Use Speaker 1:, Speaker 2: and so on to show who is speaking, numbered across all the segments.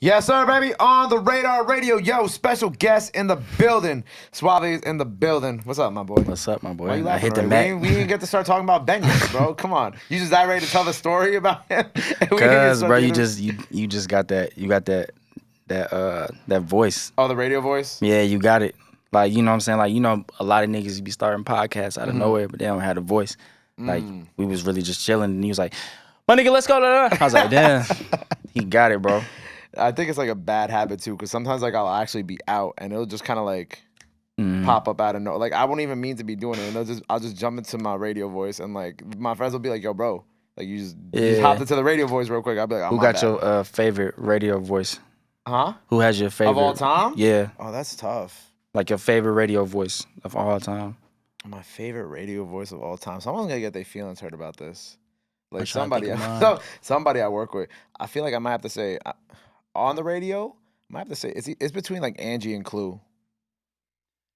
Speaker 1: Yes, sir, baby. On the Radar Radio. Yo, special guest in the building. SwaVay's in the building. What's up, my boy?
Speaker 2: What's up, my boy?
Speaker 1: Why you
Speaker 2: I
Speaker 1: laughing
Speaker 2: hit the
Speaker 1: already?
Speaker 2: Mac.
Speaker 1: We didn't get to start talking about Ben yet, bro. Come on. You just that ready to tell the story about him?
Speaker 2: Cause, bro, you just got that voice.
Speaker 1: Oh, the radio voice?
Speaker 2: Yeah, you got it. Like, you know what I'm saying? Like, you know, a lot of niggas be starting podcasts out of nowhere, but they don't have a voice. Like, we was really just chilling, and he was like, "My nigga, let's go." I was like, damn, he got it, bro.
Speaker 1: I think it's like a bad habit too, because sometimes like I'll actually be out and it'll just kind of like pop up out of nowhere. Like I won't even mean to be doing it, and I'll just jump into my radio voice, and like my friends will be like, "Yo, bro, like you just hopped into the radio voice real quick." I'll be like,
Speaker 2: "Who got your favorite radio voice?"
Speaker 1: Huh?
Speaker 2: Who has your favorite
Speaker 1: of all time?
Speaker 2: Yeah.
Speaker 1: Oh, that's tough.
Speaker 2: Like your favorite radio voice of all time.
Speaker 1: My favorite radio voice of all time. Someone's gonna get their feelings hurt about this. Like
Speaker 2: somebody
Speaker 1: I work with. I feel like I might have to say on the radio. I might have to say it's between like Angie and Clue.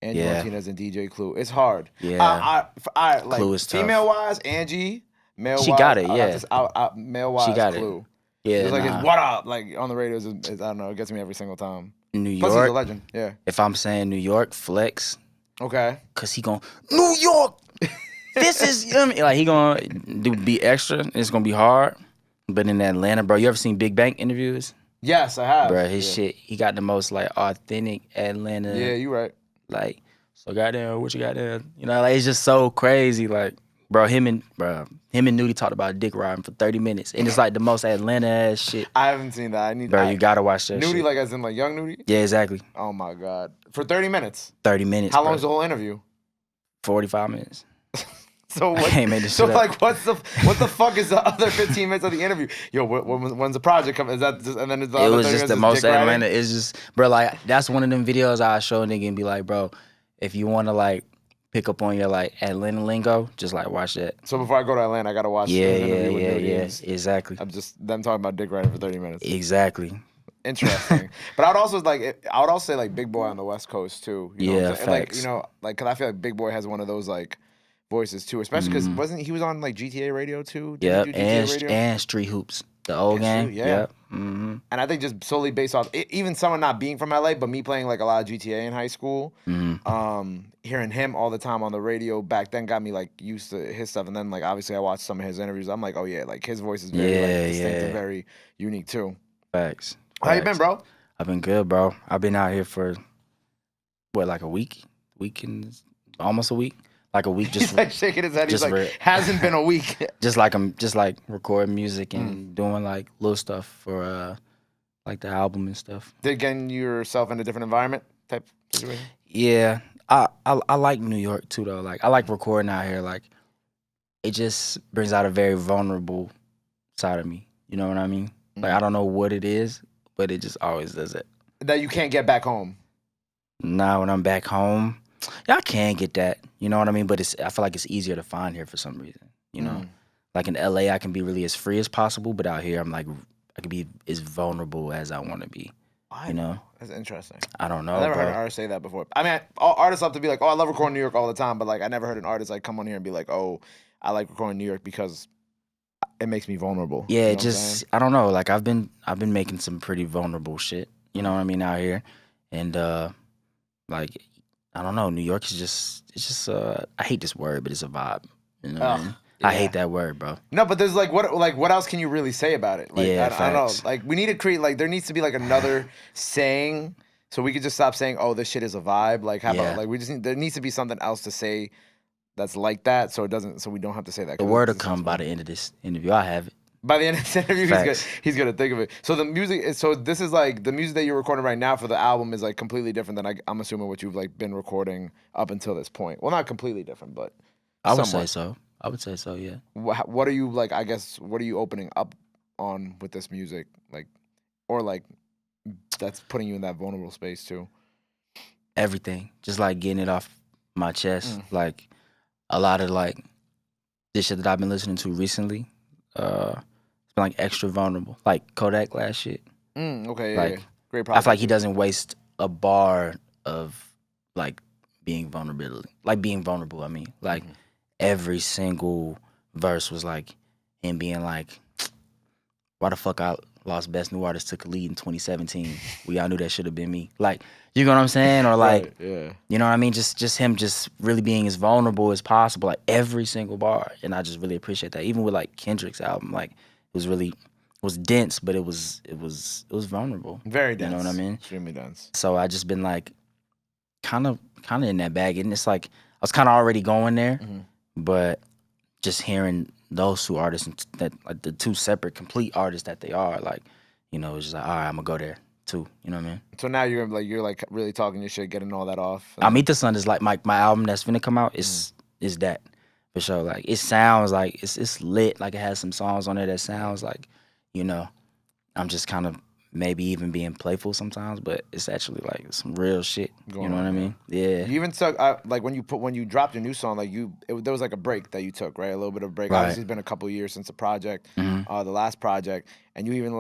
Speaker 1: Angie Martinez and DJ Clue. It's hard.
Speaker 2: Yeah.
Speaker 1: I like
Speaker 2: Clue is tough.
Speaker 1: Female wise, Angie. Male wise,
Speaker 2: she got it. Yeah.
Speaker 1: Male wise,
Speaker 2: she got
Speaker 1: Clue.
Speaker 2: It. Yeah.
Speaker 1: It's like it's what up? Like on the radio is I don't know. It gets me every single time.
Speaker 2: New York.
Speaker 1: Plus he's a legend. Yeah.
Speaker 2: If I'm saying New York, Flex.
Speaker 1: Okay.
Speaker 2: Cause he gon' New York. This is, you know what I mean? Like he gonna be extra. It's gonna be hard. But in Atlanta, bro, you ever seen Big Bang interviews?
Speaker 1: Yes, I have.
Speaker 2: Bro, his shit, he got the most like authentic Atlanta.
Speaker 1: Yeah, you right.
Speaker 2: Like, so goddamn, what you got there? You know, like it's just so crazy. Like, bro, him and Nudie talked about dick riding for 30 minutes, and it's like the most Atlanta ass shit.
Speaker 1: I haven't seen that.
Speaker 2: You gotta watch that.
Speaker 1: Nudie,
Speaker 2: shit.
Speaker 1: like as in like young Nudie.
Speaker 2: Yeah, exactly.
Speaker 1: Oh my god, for 30 minutes.
Speaker 2: 30 minutes.
Speaker 1: How long's the whole interview?
Speaker 2: 45 minutes.
Speaker 1: So what?
Speaker 2: I ain't made this shit
Speaker 1: like, what the fuck is the other 15 minutes of the interview? Yo, when's the project come? Is that just, and then it's the
Speaker 2: it
Speaker 1: other
Speaker 2: was
Speaker 1: 30
Speaker 2: just the
Speaker 1: minutes
Speaker 2: most Atlanta. It's just, bro, like that's one of them videos I show a nigga and be like, bro, if you want to like pick up on your like Atlanta lingo, just like watch that.
Speaker 1: So before I go to Atlanta, I gotta watch.
Speaker 2: Yeah, exactly.
Speaker 1: I'm just them talking about dick riding for 30 minutes.
Speaker 2: Exactly.
Speaker 1: Interesting. But I would also say like Big Boy on the West Coast too. You know
Speaker 2: facts.
Speaker 1: Like, you know, like, cause I feel like Big Boy has one of those like voices too, especially because wasn't he was on like GTA Radio too?
Speaker 2: Yeah, and Street Hoops, the old game.
Speaker 1: Yeah. And I think just solely based off even someone not being from LA, but me playing like a lot of GTA in high school, hearing him all the time on the radio back then got me like used to his stuff. And then like obviously I watched some of his interviews. I'm like, oh yeah, like his voice is very distinct and very unique too.
Speaker 2: Facts.
Speaker 1: How you been, bro?
Speaker 2: I've been good, bro. I've been out here for like a week and almost a week. Like a week, just
Speaker 1: he's like shaking his head. He's like, hasn't been a week.
Speaker 2: I'm just recording music and doing like little stuff for like the album and stuff.
Speaker 1: Did getting yourself in a different environment type situation?
Speaker 2: Yeah, I like New York too though. Like I like recording out here. Like it just brings out a very vulnerable side of me. You know what I mean? Like I don't know what it is, but it just always does it.
Speaker 1: That you can't get back home.
Speaker 2: Nah, when I'm back home. Yeah, I can get that, you know what I mean? But I feel like it's easier to find here for some reason, you know? Like in LA, I can be really as free as possible, but out here, I'm like, I can be as vulnerable as I want to be, you know?
Speaker 1: That's interesting.
Speaker 2: I don't know,
Speaker 1: I've never heard an artist say that before. I mean, all artists love to be like, oh, I love recording New York all the time, but like, I never heard an artist like come on here and be like, oh, I like recording New York because it makes me vulnerable.
Speaker 2: Yeah,
Speaker 1: you know
Speaker 2: I don't know. Like I've been making some pretty vulnerable shit, you know what I mean, out here. And like, I don't know. New York is just I hate this word, but it's a vibe. You know what I mean? I hate that word, bro.
Speaker 1: No, but there's what else can you really say about it? Like, I don't know. Like we need to create there needs to be like another saying so we could just stop saying, oh, this shit is a vibe. Like how about like there needs to be something else to say that's like that so we don't have to say that.
Speaker 2: The word will come by the end of this interview. I have it.
Speaker 1: By the end of this interview, he's gonna think of it. So the music, this is like the music that you're recording right now for the album is like completely different than I'm assuming what you've like been recording up until this point. Well, not completely different, but
Speaker 2: I would say so. Yeah.
Speaker 1: What are you like? I guess what are you opening up on with this music, like, or like that's putting you in that vulnerable space too?
Speaker 2: Everything, just like getting it off my chest, like a lot of like this shit that I've been listening to recently. It's been like extra vulnerable, like Kodak last shit.
Speaker 1: Okay,
Speaker 2: like,
Speaker 1: great problem.
Speaker 2: I feel like he doesn't waste a bar of like being vulnerable. I mean, like every single verse was like him being like, why the fuck lost Best New Artist to Khalid in 2017. We all knew that should have been me. Like, you know what I'm saying? Or like,
Speaker 1: Right, yeah.
Speaker 2: you know what I mean? Just him just really being as vulnerable as possible, like every single bar. And I just really appreciate that. Even with like Kendrick's album, like it was dense, but it was vulnerable.
Speaker 1: Very dense.
Speaker 2: You know what I mean?
Speaker 1: Extremely dense.
Speaker 2: So I just been like kind of in that bag. And it's like I was kind of already going there, but just hearing those two artists and that like the two separate complete artists that they are, like, you know, it's just like, all right, I'm gonna go there too. You know what I mean?
Speaker 1: So now you're like really talking your shit, getting all that off.
Speaker 2: Almethas is like my album that's finna come out is that for sure. Like it sounds like it's lit. Like it has some songs on there that sounds like, you know, I'm just kind of maybe even being playful sometimes, but it's actually like some real shit. You know what I mean? Yeah.
Speaker 1: You even took like when you dropped your new song, like there was like a break that you took, right? A little bit of a break.
Speaker 2: Right.
Speaker 1: Obviously, it's been a couple of years since the project, the last project, and you even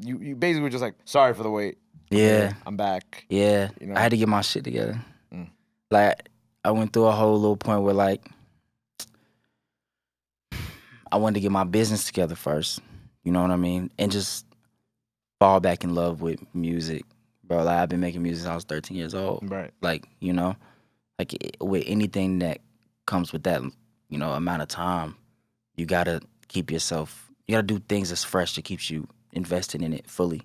Speaker 1: you basically were just like, sorry for the wait.
Speaker 2: Yeah.
Speaker 1: I'm back.
Speaker 2: Yeah.
Speaker 1: You know?
Speaker 2: I had to get my shit together. Like I went through a whole little point where like I wanted to get my business together first. You know what I mean? And just fall back in love with music, bro. Like I've been making music since I was 13 years old.
Speaker 1: Right.
Speaker 2: Like, you know, like with anything that comes with that, you know, amount of time, you gotta keep yourself. You gotta do things that's fresh that keeps you invested in it fully.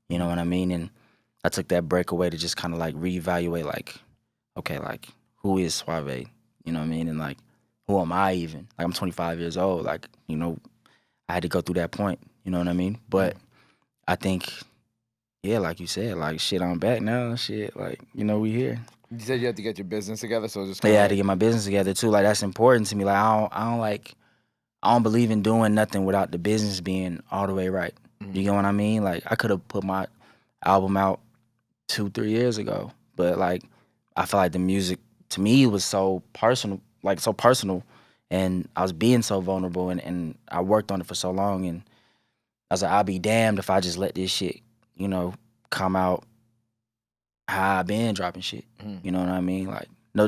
Speaker 2: You know what I mean? And I took that break away to just kind of like reevaluate, like, okay, like who is SwaVay? You know what I mean? And like, who am I even? Like I'm 25 years old. Like, you know, I had to go through that point. You know what I mean? But I think, yeah, like you said, like shit, I'm back now. Shit, like, you know, we here.
Speaker 1: You said you had to get your business together, so just
Speaker 2: Yeah, I had to get my business together too. Like that's important to me. Like I don't believe in doing nothing without the business being all the way right. You get what I mean? Like I could have put my album out 2-3 years ago, but like I feel like the music to me was so personal, and I was being so vulnerable, and I worked on it for so long, and I was like, I'll be damned if I just let this shit, you know, come out how I've been dropping shit. You know what I mean?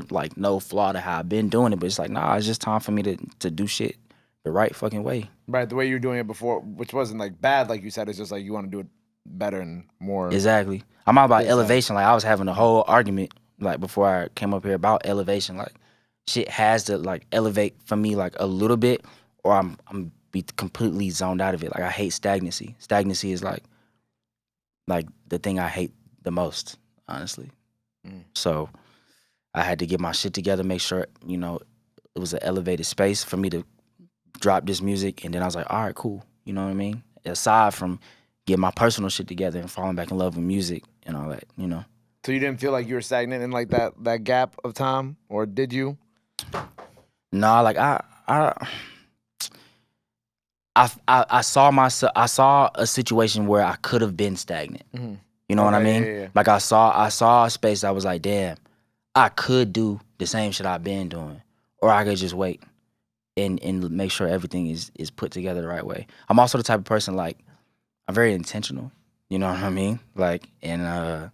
Speaker 2: Like no flaw to how I've been doing it, but it's like, nah, it's just time for me to do shit the right fucking way.
Speaker 1: Right, the way you were doing it before, which wasn't like bad, like you said, it's just like you want to do it better and more.
Speaker 2: Exactly. I'm all about elevation. Like I was having a whole argument like before I came up here about elevation. Like shit has to like elevate for me like a little bit, or I'm be completely zoned out of it. Like I hate stagnancy. Stagnancy is like the thing I hate the most, honestly. So I had to get my shit together, make sure, you know, it was an elevated space for me to drop this music, and then I was like, all right, cool. You know what I mean? Aside from getting my personal shit together and falling back in love with music and all that, you know. So
Speaker 1: you didn't feel like you were stagnant in like that gap of time, or did you?
Speaker 2: Nah, like I saw a situation where I could have been stagnant. You know what I mean?
Speaker 1: Yeah.
Speaker 2: Like I saw a space that was like, damn, I could do the same shit I've been doing, or I could just wait and make sure everything is put together the right way. I'm also the type of person, like, I'm very intentional. You know what I mean? Like, and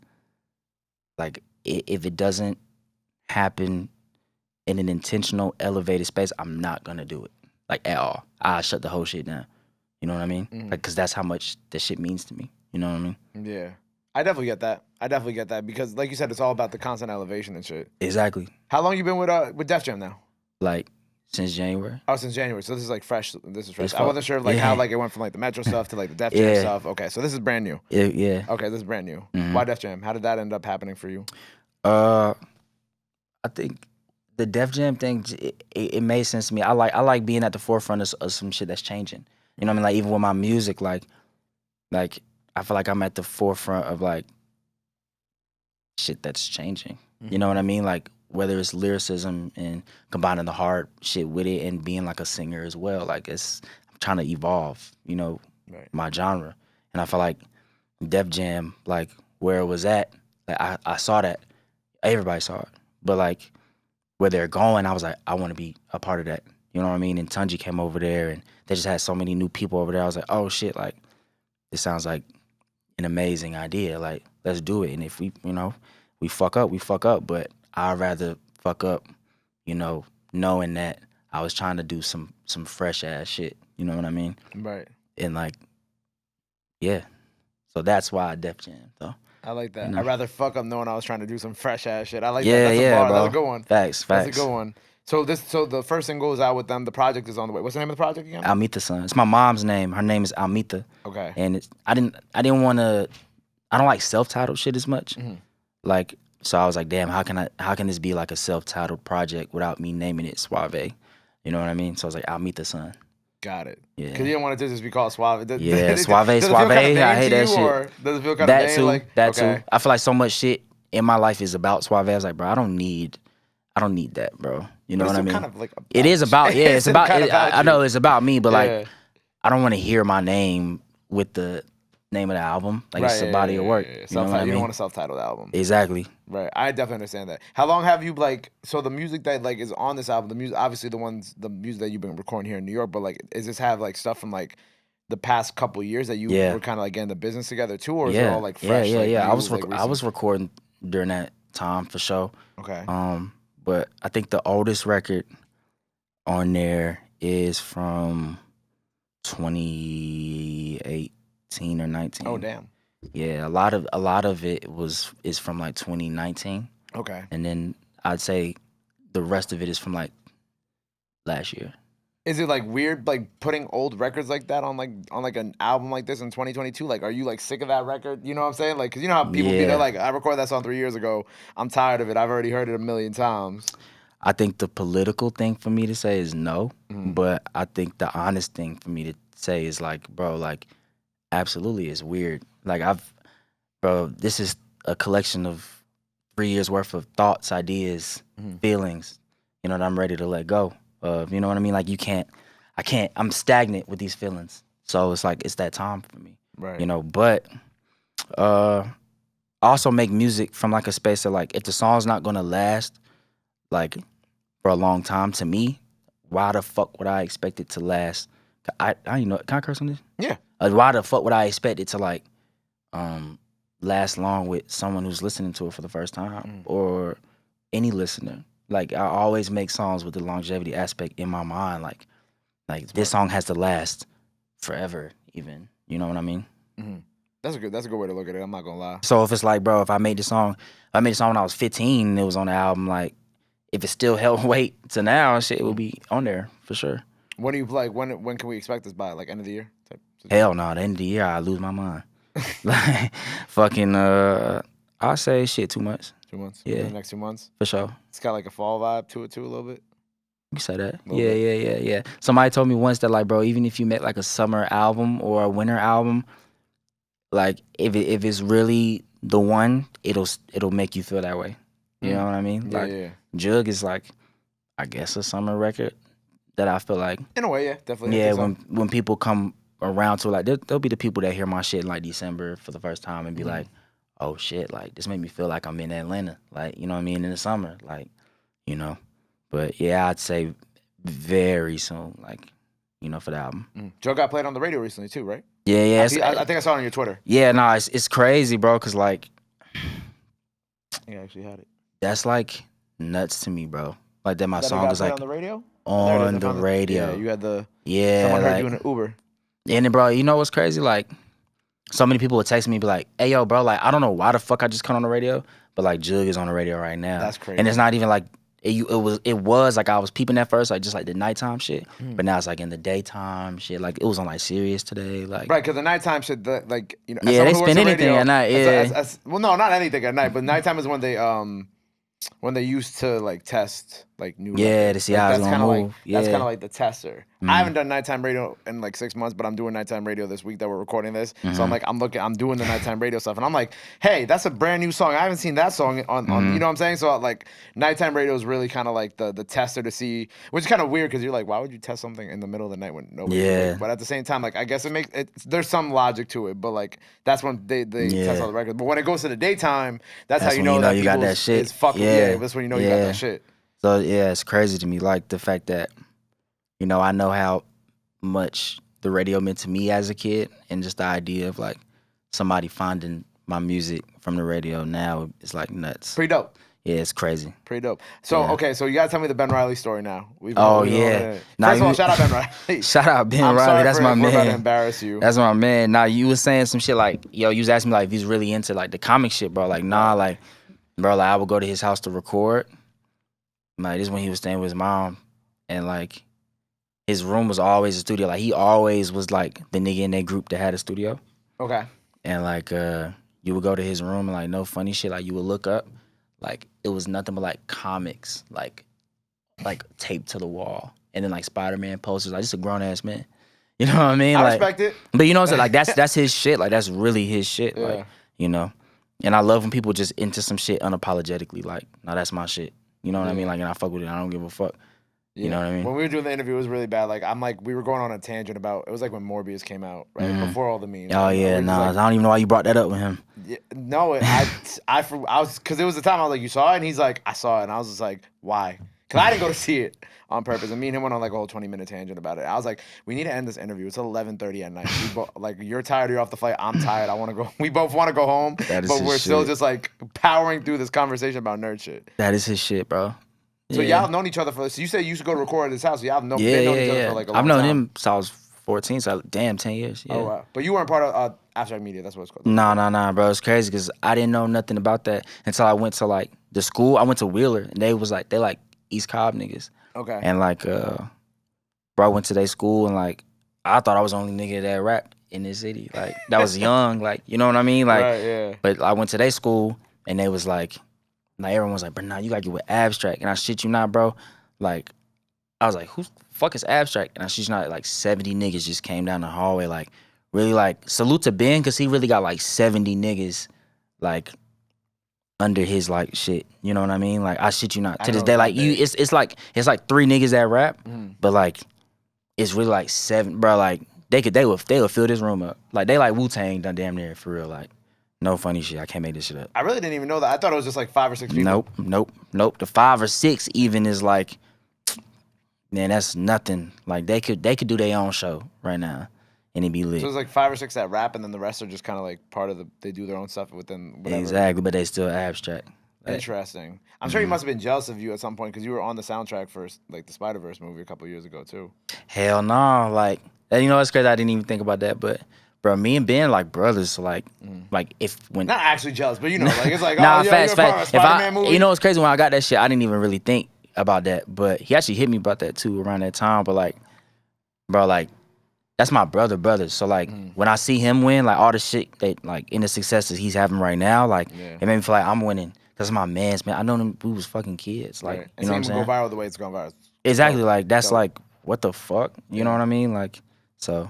Speaker 2: like if it doesn't happen in an intentional, elevated space, I'm not gonna do it, like, at all. I shut the whole shit down. You know what I mean? Like, cause that's how much that shit means to me. You know what I mean?
Speaker 1: Yeah. I definitely get that because, like you said, it's all about the constant elevation and shit.
Speaker 2: Exactly.
Speaker 1: How long you been with Def Jam now?
Speaker 2: Like, since January.
Speaker 1: Oh, since January. So this is like fresh. This is fresh.
Speaker 2: It's
Speaker 1: I wasn't sure like how like it went from like the Metro stuff to like the Def Jam stuff. Okay, so this is brand new.
Speaker 2: Yeah.
Speaker 1: Okay, this is brand new. Why Def Jam? How did that end up happening for you?
Speaker 2: I think the Def Jam thing, it made sense to me. I like being at the forefront of some shit that's changing. You know what I mean? Like, even with my music, like I feel like I'm at the forefront of like shit that's changing. You know what I mean? Like, whether it's lyricism and combining the hard shit with it and being like a singer as well. Like, I'm trying to evolve, you know, my genre. And I feel like Def Jam, like where it was at, like I saw that. Everybody saw it. But like where they're going, I was like, I want to be a part of that. You know what I mean? And Tunji came over there and they just had so many new people over there. I was like, oh shit, like this sounds like an amazing idea. Like, let's do it. And if we, you know, we fuck up, we fuck up. But I'd rather fuck up, you know, knowing that I was trying to do some fresh ass shit. You know what I mean?
Speaker 1: Right.
Speaker 2: And like Yeah. So that's why I Def Jam though.
Speaker 1: I like that.
Speaker 2: You know?
Speaker 1: I'd rather fuck up knowing I was trying to do some fresh ass shit. I like that.
Speaker 2: Yeah,
Speaker 1: That's a
Speaker 2: yeah,
Speaker 1: bar.
Speaker 2: bro.
Speaker 1: That's a good one.
Speaker 2: Facts.
Speaker 1: That's a good one. So the first single is out with them. The project is on the way. What's the name of the project again?
Speaker 2: Almethas son. It's my mom's name. Her name is Almetha.
Speaker 1: Okay.
Speaker 2: And I didn't want to. I don't like self-titled shit as much. Like, so I was like, damn, how can this be like a self-titled project without me naming it SwaVay? You know what I mean? So I was like, Almetha son.
Speaker 1: Got it.
Speaker 2: Yeah.
Speaker 1: Because you didn't want it to just be called SwaVay.
Speaker 2: Yeah, SwaVay.
Speaker 1: Does it feel kind of vain
Speaker 2: I hate
Speaker 1: to
Speaker 2: that
Speaker 1: you,
Speaker 2: shit.
Speaker 1: or does it feel kind of vain?
Speaker 2: Too.
Speaker 1: Like,
Speaker 2: that
Speaker 1: okay.
Speaker 2: too. I feel like so much shit in my life is about SwaVay. I was like, bro, I don't need that, bro. You know what I mean?
Speaker 1: Kind of like
Speaker 2: it is about. Yeah, it's about. I know it's about me, but like, I don't want to hear my name with the name of the album. Like, it's a body of work. You know what I mean?
Speaker 1: You don't want a self-titled album.
Speaker 2: Exactly.
Speaker 1: Right. I definitely understand that. How long have you so the music that like is on this album, the music, obviously the music that you've been recording here in New York, but like, does this have like stuff from like the past couple years that you were kind of like getting the business together too, or is it all like fresh?
Speaker 2: Yeah. I was recording during that time for sure.
Speaker 1: Okay.
Speaker 2: But I think the oldest record on there is from 2018 or 19.
Speaker 1: Oh damn.
Speaker 2: Yeah, a lot of it is from like 2019.
Speaker 1: Okay.
Speaker 2: And then I'd say the rest of it is from like last year.
Speaker 1: Is it like weird like putting old records like that on an album like this in 2022? Like, are you like sick of that record? You know what I'm saying? Like, cause you know how people be there like, I recorded that song 3 years ago. I'm tired of it. I've already heard it a million times.
Speaker 2: I think the political thing for me to say is no, but I think the honest thing for me to say is like, bro, like, absolutely, it's weird. Like, this is a collection of 3 years worth of thoughts, ideas, feelings, you know, that I'm ready to let go of. You know what I mean? Like, I'm stagnant with these feelings. So it's like, it's that time for me.
Speaker 1: Right.
Speaker 2: You know, but I also make music from like a space of like, if the song's not gonna last like for a long time, to me, why the fuck would I expect it to last? I you know, can I curse on this?
Speaker 1: Yeah.
Speaker 2: Why the fuck would I expect it to like last long with someone who's listening to it for the first time or any listener? Like, I always make songs with the longevity aspect in my mind. Like this song has to last forever, even. You know what I mean?
Speaker 1: That's a good way to look at it. I'm not gonna lie.
Speaker 2: So if it's like, bro, if I made the song when I was 15 and it was on the album, like, if it still held weight to now, shit, it would be on there for sure.
Speaker 1: When do you like? When can we expect this by? Like end of the year?
Speaker 2: Hell no, the end of the year I lose my mind. Like, fucking, I'll say shit 2 months.
Speaker 1: 2 months.
Speaker 2: Yeah.
Speaker 1: The next 2 months.
Speaker 2: For sure.
Speaker 1: It's got like a fall vibe to it too, a little bit.
Speaker 2: You say that? Yeah. Somebody told me once that, like, bro, even if you make like a summer album or a winter album, like, if it's really the one, it'll make you feel that way. You know what I mean?
Speaker 1: Yeah,
Speaker 2: like, Jug is like, I guess, a summer record that I feel like.
Speaker 1: In a way, yeah, definitely.
Speaker 2: Yeah, when people come around to, like, there'll be the people that hear my shit in like December for the first time and be like, oh shit, like, this made me feel like I'm in Atlanta, like, you know what I mean, in the summer, like, you know. But yeah, I'd say very soon, like, you know, for the album.
Speaker 1: Joe got played on the radio recently too, right?
Speaker 2: Yeah.
Speaker 1: I think I saw it on your Twitter.
Speaker 2: Yeah, no, it's crazy, bro, cause like,
Speaker 1: I actually had it.
Speaker 2: That's like nuts to me, bro. Like that my
Speaker 1: That
Speaker 2: song is like
Speaker 1: on the radio.
Speaker 2: On the radio.
Speaker 1: Yeah, you had the
Speaker 2: someone
Speaker 1: heard
Speaker 2: like,
Speaker 1: you in an Uber.
Speaker 2: And then, bro, you know what's crazy? Like, so many people would text me and be like, hey, yo, bro, like, I don't know why the fuck I just cut on the radio, but like, Jug is on the radio right now.
Speaker 1: That's crazy.
Speaker 2: And it's not even like, it was like I was peeping at first, like just like the nighttime shit, but now it's like in the daytime shit. Like, it was on like Sirius today, like.
Speaker 1: Right, because the nighttime shit, like, you know.
Speaker 2: Yeah, they spin anything at night, yeah.
Speaker 1: Well, no, not anything at night, but nighttime is when they used to like test like new records.
Speaker 2: To see how it's gonna move.
Speaker 1: That's kind of like the tester. I haven't done nighttime radio in like 6 months, but I'm doing nighttime radio this week that we're recording this. So I'm like, I'm doing the nighttime radio stuff, and I'm like, hey, that's a brand new song. I haven't seen that song on you know what I'm saying? So like, nighttime radio is really kind of like the tester to see, which is kind of weird because you're like, why would you test something in the middle of the night when nobody's awake? But at the same time, like, I guess there's some logic to it, but like, that's when they test all the records. But when it goes to the daytime, that's how you know that
Speaker 2: you got that shit.
Speaker 1: Is fucking that's when you know you got that shit.
Speaker 2: So yeah, it's crazy to me, like the fact that, you know, I know how much the radio meant to me as a kid, and just the idea of like somebody finding my music from the radio now is like nuts.
Speaker 1: Pretty dope.
Speaker 2: Yeah, it's crazy.
Speaker 1: Pretty dope. So, okay, so you got to tell me the Ben Riley story now.
Speaker 2: Yeah.
Speaker 1: First of all, shout out Ben Riley.
Speaker 2: Shout out Ben
Speaker 1: I'm
Speaker 2: Riley.
Speaker 1: sorry
Speaker 2: That's
Speaker 1: for,
Speaker 2: my
Speaker 1: if we're about to
Speaker 2: man.
Speaker 1: embarrass you.
Speaker 2: That's my man. Nah, you was saying some shit like, yo, you was asking me like if he's really into like the comic shit, bro. Like, nah, like, bro, like I would go to his house to record. Like, this is when he was staying with his mom. And like, his room was always a studio. Like, he always was like the nigga in that group that had a studio.
Speaker 1: Okay.
Speaker 2: And like, you would go to his room and like no funny shit. Like, you would look up. Like, it was nothing but like comics, like taped to the wall. And then like Spider-Man posters. Like, just a grown ass man. You know what I mean?
Speaker 1: I
Speaker 2: like,
Speaker 1: respect it.
Speaker 2: But you know what I'm saying? Like, that's his shit. Like, that's really his shit.
Speaker 1: Yeah.
Speaker 2: Like, you know? And I love when people just into some shit unapologetically. Like, no, that's my shit. You know what I mean? Like, and I fuck with it. I don't give a fuck.
Speaker 1: Yeah.
Speaker 2: You know what I mean?
Speaker 1: When we were doing the interview, it was really bad. Like, we were going on a tangent about, it was like when Morbius came out, right? Before all the memes.
Speaker 2: Oh, yeah, nah. I don't even know why you brought that up with him.
Speaker 1: Yeah, no, I was, because it was the time I was like, you saw it? And he's like, I saw it. And I was just like, why? Because I didn't go to see it on purpose. And me and him went on like a whole 20-minute tangent about it. I was like, we need to end this interview. It's 11:30 at night. Like, you're tired, you're off the flight. I'm tired. I want to go. We both want to go home. But we're still just like powering through this conversation about nerd shit.
Speaker 2: That is his shit, bro.
Speaker 1: So y'all have known each other for, so you said you used to go to record at his house. So y'all have been known each other for like a long time.
Speaker 2: I've known him since I was 14, so damn, 10 years. Yeah.
Speaker 1: Oh, wow. But you weren't part of Abstract Media. That's what it's called.
Speaker 2: Nah, bro. It's crazy because I didn't know nothing about that until I went to like the school. I went to Wheeler and they like East Cobb niggas.
Speaker 1: Okay.
Speaker 2: And like, bro, I went to their school and like, I thought I was the only nigga that rap in this city. Like, that was young. Like, you know what I mean? Like,
Speaker 1: right, yeah.
Speaker 2: But I went to their school and they was like everyone was like, bro, nah, you gotta get with Abstract. And I shit you not, bro. Like, I was like, who the fuck is Abstract? And I shit you not, like 70 niggas just came down the hallway. Like, really like, salute to Ben, cause he really got like 70 niggas like under his like shit. You know what I mean? Like, I shit you not. To this day, like it's like 3 niggas that rap, but like it's really like 7, bro. Like they would fill this room up. Like they like Wu-Tang done damn near for real. Like, no funny shit. I can't make this shit up.
Speaker 1: I really didn't even know that. I thought it was just like 5 or 6 people.
Speaker 2: Nope. The 5 or 6 even is like, man, that's nothing. Like they could do their own show right now and it'd be lit.
Speaker 1: So it's like 5 or 6 that rap and then the rest are just kind of like part of they do their own stuff within whatever.
Speaker 2: Exactly, but they still Abstract. Like,
Speaker 1: interesting. I'm sure he must have been jealous of you at some point because you were on the soundtrack for like the Spider-Verse movie a couple of years ago too.
Speaker 2: Hell no. Like, you know, it's crazy. I didn't even think about that, but bro, me and Ben like brothers. So like if when
Speaker 1: not actually jealous, but you know, like it's like
Speaker 2: nah,
Speaker 1: oh,
Speaker 2: facts.
Speaker 1: You're part of a Spider-Man movie.
Speaker 2: You know, it's crazy when I got that shit. I didn't even really think about that, but he actually hit me about that too around that time. But like, bro, like that's my brother. So like when I see him win, like all the shit that like in the successes he's having right now, like it made me feel like I'm winning. That's my man's man. I know them. We was fucking kids. Like
Speaker 1: right.
Speaker 2: you know what I'm saying?
Speaker 1: Go viral the way it's going viral.
Speaker 2: Exactly. Like that's like what the fuck. You know what I mean? Like so.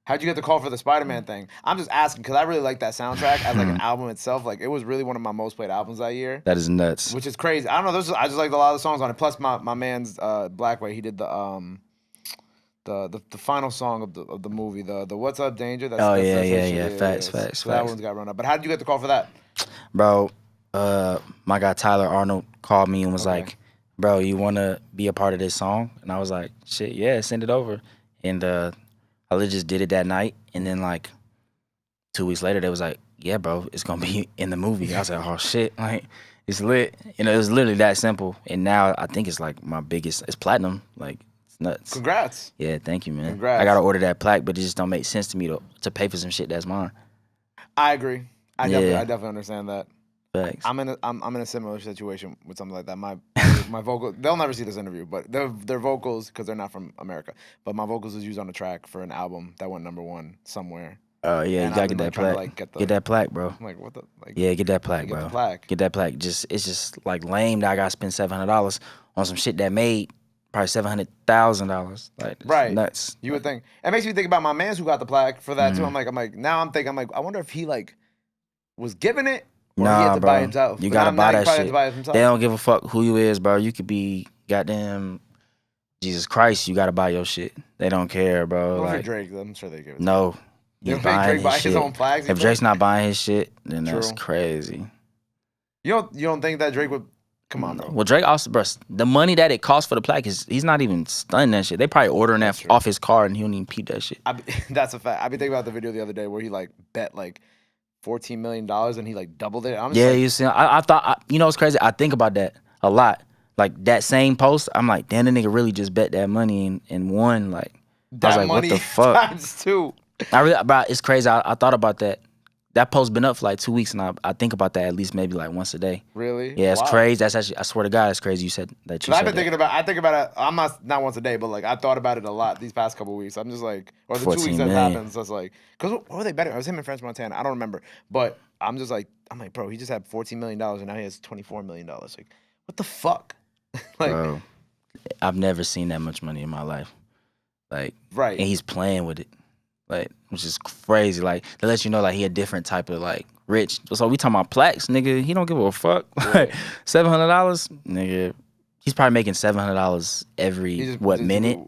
Speaker 1: How'd you get the call for the Spider-Man thing? I'm just asking because I really like that soundtrack as like an album itself. Like it was really one of my most played albums that year.
Speaker 2: That is nuts.
Speaker 1: Which is crazy. I don't know. I just liked a lot of the songs on it. Plus my man's Blackway. He did the final song of the movie. The What's Up Danger. That's
Speaker 2: Facts.
Speaker 1: So that one's got run up. But how did you get the call for that?
Speaker 2: Bro, my guy Tyler Arnold called me and was like, bro, you want to be a part of this song? And I was like, shit, yeah, send it over. And I literally just did it that night. And then like 2 weeks later, they was like, yeah, bro, it's going to be in the movie. I was like, oh shit, like it's lit. You know, it was literally that simple. And now I think it's like my biggest, it's platinum. Like it's nuts.
Speaker 1: Congrats.
Speaker 2: Yeah, thank you, man.
Speaker 1: Congrats.
Speaker 2: I got to order that plaque, but it just don't make sense to me to pay for some shit that's mine.
Speaker 1: I agree. I definitely understand that.
Speaker 2: Thanks.
Speaker 1: I'm in a similar situation with something like that. My vocal, they'll never see this interview, but their vocals, because they're not from America, but my vocals was used on a track for an album that went #1 somewhere.
Speaker 2: Oh yeah,
Speaker 1: and
Speaker 2: you gotta get that plaque. Get that plaque, bro.
Speaker 1: I'm like, what the? Like,
Speaker 2: yeah, get that plaque, bro.
Speaker 1: Get the plaque.
Speaker 2: Get that plaque. It's just like lame that I gotta spend $700 on some shit that made probably $700,000. Like,
Speaker 1: right,
Speaker 2: nuts.
Speaker 1: You would think. It makes me think about my mans who got the plaque for that too. I'm like, I wonder if he like was given it. Or he had to buy himself.
Speaker 2: You gotta buy that shit. They don't give a fuck who you is, bro. You could be goddamn Jesus Christ. You gotta buy your shit. They don't care, bro.
Speaker 1: Like,
Speaker 2: like
Speaker 1: for Drake, I'm sure they give it.
Speaker 2: No,
Speaker 1: you buying Drake his own plaques.
Speaker 2: If Drake's not buying his shit, then that's crazy.
Speaker 1: You don't think that Drake would? Come on, bro.
Speaker 2: Well, Drake also, bro, the money that it costs for the plaque he's not even stunning that shit. They probably ordering that off his car and he don't even peep that shit.
Speaker 1: That's a fact. I been thinking about the video the other day where he like bet like $14 million and he like doubled it. I'm just
Speaker 2: Yeah,
Speaker 1: like,
Speaker 2: you see, I thought, you know, it's crazy. I think about that a lot. Like that same post, I'm like, damn, the nigga really just bet that money and won. Like, I was
Speaker 1: that
Speaker 2: like,
Speaker 1: money
Speaker 2: what the fuck?
Speaker 1: times two.
Speaker 2: Bro, it's crazy. I thought about that. That post been up for like 2 weeks, and I think about that at least maybe like once a day.
Speaker 1: Really?
Speaker 2: Yeah, it's
Speaker 1: Wow.
Speaker 2: crazy. That's actually, I swear to God, it's crazy. You said that.
Speaker 1: Cause I've been thinking about. I think about it. I'm not once a day, but like I thought about it a lot these past couple of weeks. I'm just like, or the 2 weeks
Speaker 2: 14
Speaker 1: that
Speaker 2: million.
Speaker 1: happened. So it's like, cause what were they betting? It was him and French Montana. I don't remember, but I'm just like, bro, he just had $14 million and now he has $24 million. Like, what the fuck? Like,
Speaker 2: Bro, I've never seen that much money in my life. Like,
Speaker 1: right.
Speaker 2: And he's playing with it. Like, which is crazy. Like, to let you know, like, he a different type of, like, rich. So we talking about plaques, nigga. He don't give a fuck. Like, $700, nigga. He's probably making $700 every, minute?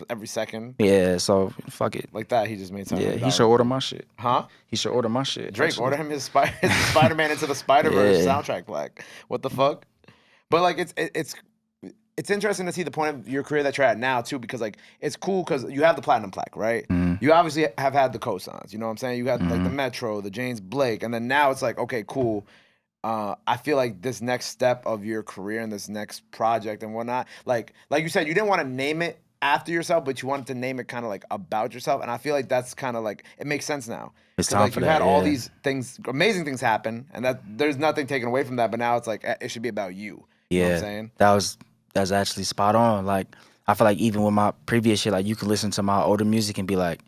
Speaker 1: Every second.
Speaker 2: Yeah, so fuck it.
Speaker 1: Like that, he just made $700.
Speaker 2: Yeah, he should order my shit.
Speaker 1: Huh?
Speaker 2: He should order my shit.
Speaker 1: Drake,
Speaker 2: actually.
Speaker 1: order him his Spider-Man Into the Spider-Verse
Speaker 2: Yeah.
Speaker 1: soundtrack plaque. What the fuck? But like, it's interesting to see the point of your career that you're at now too, because like it's cool because you have the platinum plaque, right?
Speaker 2: Mm-hmm.
Speaker 1: You obviously have had the cosigns, you know what I'm saying? You had like the Metro, the James Blake, and then now it's like, okay, cool. I feel like this next step of your career and this next project and whatnot, like you said, you didn't want to name it after yourself, but you wanted to name it kind of like about yourself, and I feel like that's kind of like it makes sense now.
Speaker 2: It's time
Speaker 1: like
Speaker 2: for
Speaker 1: you
Speaker 2: that,
Speaker 1: had all
Speaker 2: yeah.
Speaker 1: these things, amazing things happen, and that there's nothing taken away from that. But now it's like it should be about you. You know what I'm saying?
Speaker 2: That's actually spot on. Like, I feel like even with my previous shit, like you can listen to my older music and be like,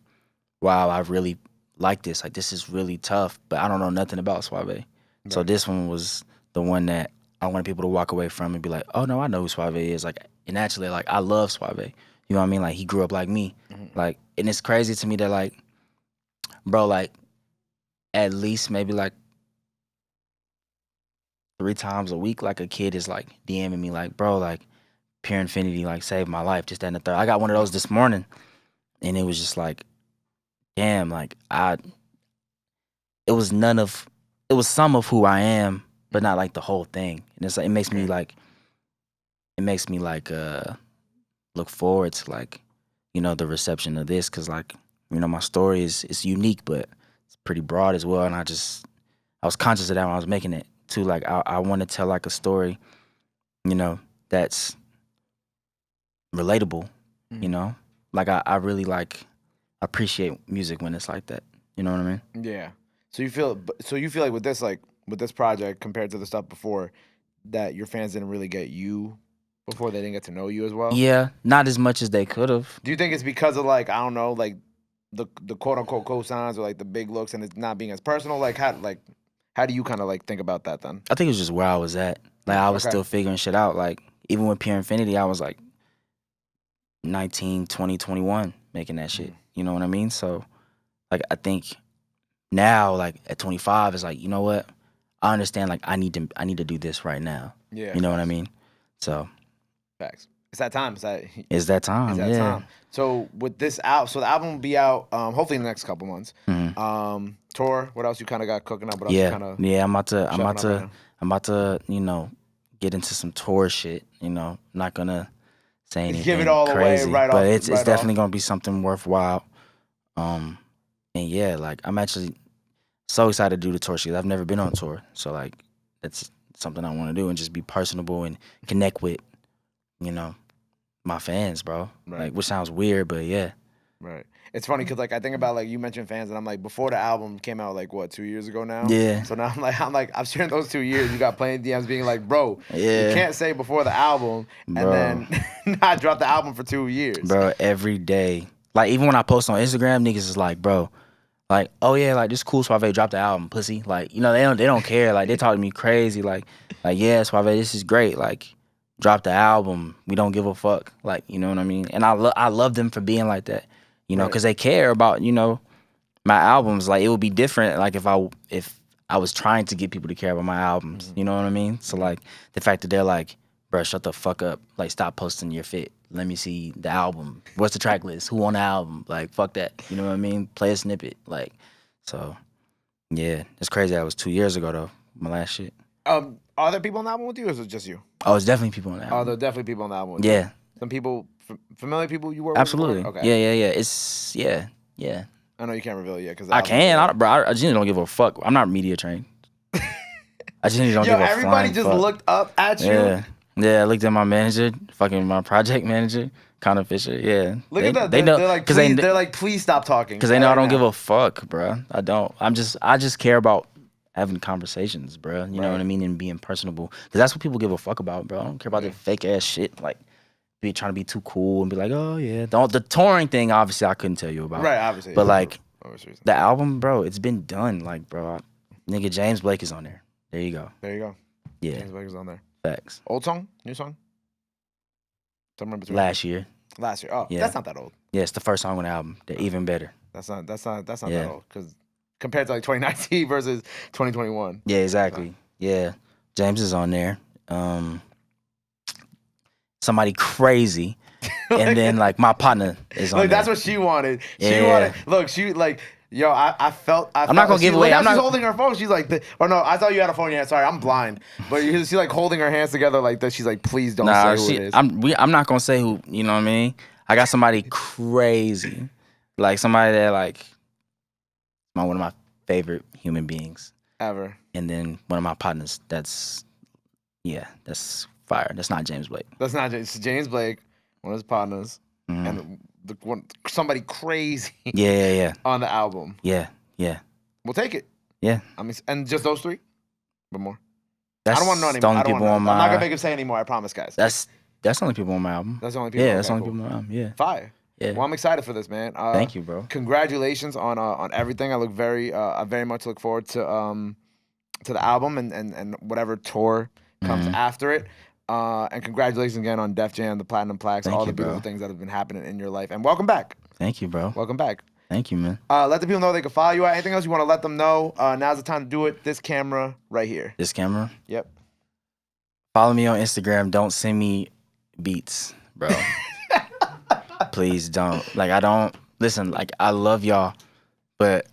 Speaker 2: wow, I really like this. Like, this is really tough, but I don't know nothing about SwaVay. Right. So this one was the one that I wanted people to walk away from and be like, oh no, I know who SwaVay is. Like, and actually, like, I love SwaVay. You know what I mean? Like, he grew up like me. Like, and it's crazy to me that, like, bro, like, at least maybe like 3 times a week, like a kid is like DMing me like, bro, like Pure Infinity like saved my life, just that and the third. I got one of those this morning, and it was just like, damn, like it was some of who I am, but not like the whole thing. And it's like it makes me like look forward to like, you know, the reception of this, because like, you know, my story is unique, but it's pretty broad as well. And I was conscious of that when I was making it too. Like I want to tell like a story, you know, that's relatable, you know? Like I really like appreciate music when it's like that. You know what I mean?
Speaker 1: Yeah. So you feel like with this project compared to the stuff before, that your fans didn't really get you before, they didn't get to know you as well?
Speaker 2: Yeah, not as much as they could have.
Speaker 1: Do you think it's because of like, I don't know, like the quote unquote cosigns or like the big looks and it's not being as personal? Like how do you kind of like think about that then?
Speaker 2: I think it was just where I was at. Like I was still figuring shit out. Like even with Pure Infinity, I was like 19, 20, 21 making that shit. You know what I mean? So like I think now, like at 25, it's like, you know what? I understand like I need to do this right now.
Speaker 1: Yeah.
Speaker 2: You know what I mean? So
Speaker 1: Facts. It's that time.
Speaker 2: It's that time.
Speaker 1: It's that time. So with this out, so the album will be out hopefully in the next couple months. Tour. What else you kind of got cooking up? What else you kind of?
Speaker 2: Yeah. I'm about to, you know, get into some tour shit. You know, not gonna say anything
Speaker 1: give it all
Speaker 2: crazy,
Speaker 1: away right
Speaker 2: but
Speaker 1: off.
Speaker 2: It's definitely gonna be something worthwhile. And yeah, like I'm actually so excited to do the tour shit. I've never been on tour, so like it's something I want to do and just be personable and connect with, you know, my fans, bro.
Speaker 1: Right.
Speaker 2: Like, which sounds weird, but yeah.
Speaker 1: Right. It's funny because like I think about like you mentioned fans, and I'm like, before the album came out, like what, 2 years ago now?
Speaker 2: Yeah.
Speaker 1: So now I'm sharing those 2 years. You got plenty of DMs being like, bro,
Speaker 2: Yeah.
Speaker 1: you can't say before the album and then not drop the album for 2 years.
Speaker 2: Bro, every day. Like even when I post on Instagram, niggas is like, bro, like, oh yeah, like this cool SwaVay dropped the album, pussy. Like, you know, they don't care. Like they talk to me crazy. Like yeah, SwaVay, this is great. Like, drop the album. We don't give a fuck. Like, you know what I mean? And I love them for being like that. You know, because they care about, you know, my albums. Like it would be different like if I was trying to get people to care about my albums. You know what I mean? So like the fact that they're like, bro, shut the fuck up. Like stop posting your fit. Let me see the album. What's the track list? Who on the album? Like fuck that. You know what I mean? Play a snippet. Like, so yeah. It's crazy that was 2 years ago though, my last shit.
Speaker 1: Are there people on the album with you, or is it just you?
Speaker 2: Oh, it's definitely people on the album.
Speaker 1: Oh, there are definitely people on the album with you.
Speaker 2: Yeah.
Speaker 1: Some people, familiar people you work with?
Speaker 2: Absolutely.
Speaker 1: Okay.
Speaker 2: Yeah. It's yeah.
Speaker 1: I know you can't reveal it yet because
Speaker 2: I can, bro. I just don't give a fuck. I'm not media trained. I just don't give a fuck.
Speaker 1: Everybody just looked up at you.
Speaker 2: Yeah, I looked at my manager, fucking my project manager, Connor Fisher. Yeah,
Speaker 1: look at that. They know, they're like, please stop talking.
Speaker 2: Because they know I don't give a fuck, bro. I don't. I just care about having conversations, bro. You know what I mean, and being personable. Because that's what people give a fuck about, bro. I don't care about that fake ass shit, like be trying to be too cool and be like, oh yeah. The touring thing, obviously, I couldn't tell you about.
Speaker 1: Right, obviously.
Speaker 2: But like the album, bro, it's been done. Like, bro, nigga, James Blake is on there. There you go.
Speaker 1: There you go.
Speaker 2: Yeah,
Speaker 1: James Blake is on there.
Speaker 2: Facts.
Speaker 1: Old song, new song. Somewhere between.
Speaker 2: Last year.
Speaker 1: Oh, yeah. That's not that old.
Speaker 2: Yeah, it's the first song on the album. They're even better.
Speaker 1: That's not that old because compared to like 2019 versus 2021.
Speaker 2: Yeah, exactly. Yeah, James is on there. Somebody crazy, and then like my partner is on.
Speaker 1: Like
Speaker 2: there.
Speaker 1: that's what she wanted. She wanted. Look, she like. Yo, I felt.
Speaker 2: I'm not gonna give away.
Speaker 1: She's holding her phone. She's like, no, I thought you had a phone. Yeah, sorry, I'm blind. But she's like holding her hands together like this. She's like, please don't say who it is.
Speaker 2: I'm not gonna say who. You know what I mean? I got somebody crazy, like somebody that like, one of my favorite human beings
Speaker 1: ever.
Speaker 2: And then one of my partners. That's fire. That's not James Blake.
Speaker 1: That's not James Blake. One of his partners, and somebody crazy.
Speaker 2: Yeah.
Speaker 1: On the album.
Speaker 2: Yeah.
Speaker 1: We'll take it.
Speaker 2: Yeah.
Speaker 1: I mean, and just those three, but more.
Speaker 2: I
Speaker 1: don't want to know anymore. I'm not gonna make him say anymore. I promise, guys.
Speaker 2: That's the only people on my album.
Speaker 1: That's the only people.
Speaker 2: Yeah, that's the only people on my album. Yeah.
Speaker 1: Fire.
Speaker 2: Yeah.
Speaker 1: Well, I'm excited for this, man.
Speaker 2: Thank you, bro.
Speaker 1: Congratulations on everything. I very much look forward to the album and whatever tour comes after it. And congratulations again on Def Jam, the Platinum Plaques, all the beautiful things that have been happening in your life. And welcome back.
Speaker 2: Thank you, bro.
Speaker 1: Welcome back.
Speaker 2: Thank you, man.
Speaker 1: Let the people know they can follow you at. Anything else you want to let them know? Now's the time to do it. This camera right here.
Speaker 2: This camera?
Speaker 1: Yep.
Speaker 2: Follow me on Instagram. Don't send me beats, bro. Please don't. Like, I don't. Listen, like, I love y'all, but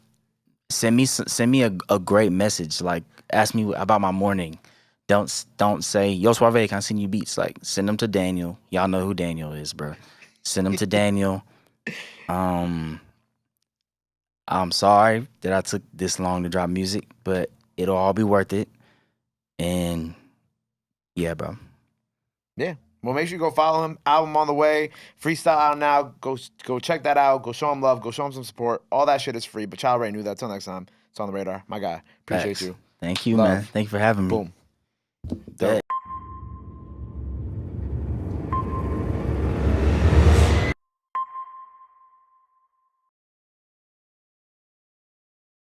Speaker 2: send me a great message. Like, ask me about my morning. Don't say, yo, SwaVay, can I send you beats? Like, send them to Daniel. Y'all know who Daniel is, bro. Send them to Daniel. I'm sorry that I took this long to drop music, but it'll all be worth it. And yeah, bro.
Speaker 1: Yeah. Well, make sure you go follow him. Album on the way. Freestyle out now. Go check that out. Go show him love. Go show him some support. All that shit is free. But y'all already knew that. Till next time. It's on the radar. My guy. Appreciate you.
Speaker 2: Thank you,
Speaker 1: love.
Speaker 2: man. Thank you for having me.
Speaker 1: Boom.